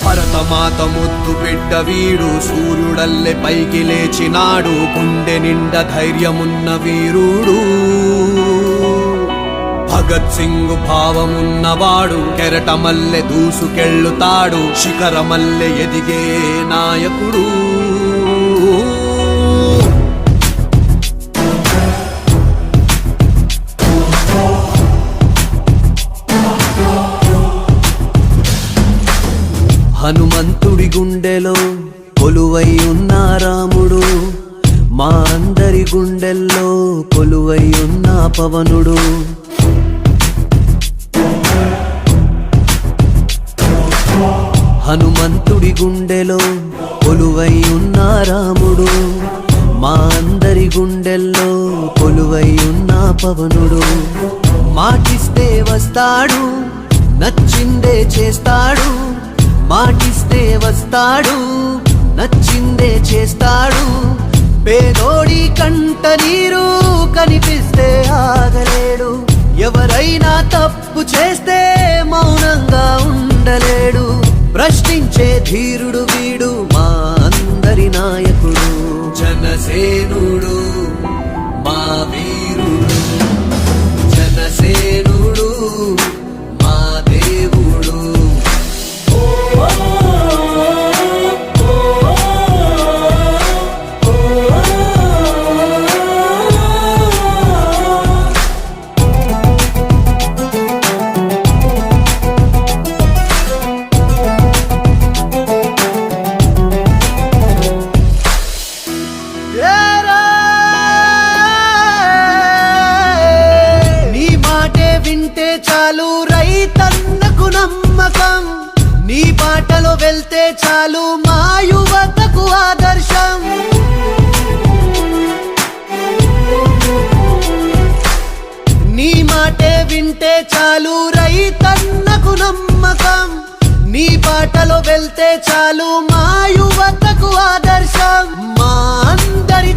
భరతమాత ముద్దు బిడ్డ వీడు, సూర్యుడల్లె పైకి లేచినాడు, గుండె నిండ ధైర్యమున్న వీరుడు. భగత్ సింగ్ భావమున్నవాడు, కెరటమల్లె దూసుకెళ్ళుతాడు, శిఖరమల్లె ఎదిగే నాయకుడు. హనుమంతుడి గుండెలో కొలువై ఉన్న రాముడు, మా అందరి గుండెల్లో కొలువై ఉన్న పవనుడు. హనుమంతుడి గుండెలో కొలువై ఉన్న రాముడు, మా అందరి గుండెల్లో కొలువై ఉన్న పవనుడు. మాటిస్తే వస్తాడు, నచ్చిందే చేస్తాడు, మాటిస్తే వస్తాడు, నచ్చిందే చేస్తాడు. పేదోడి కంట నీరు కనిపిస్తే ఆగలేడు, ఎవరైనా తప్పు చేస్తే మౌనంగా ఉండలేడు. ప్రశ్నించే ధీరుడు వీడు, మా అందరి నాయకుడు. జనసేనుడు మా వీరుడు, జనసేనుడు మా దేవుడు. వింటే చాలు రైతన్నకు నమ్మకం, నీ బాటలో వెళ్తే చాలు మా యువతకు ఆదర్శం. నీ మాటే వింటే చాలు రైతన్నకు నమ్మకం, నీ బాటలో వెళ్తే చాలు మా యువతకు ఆదర్శం. మా అందరి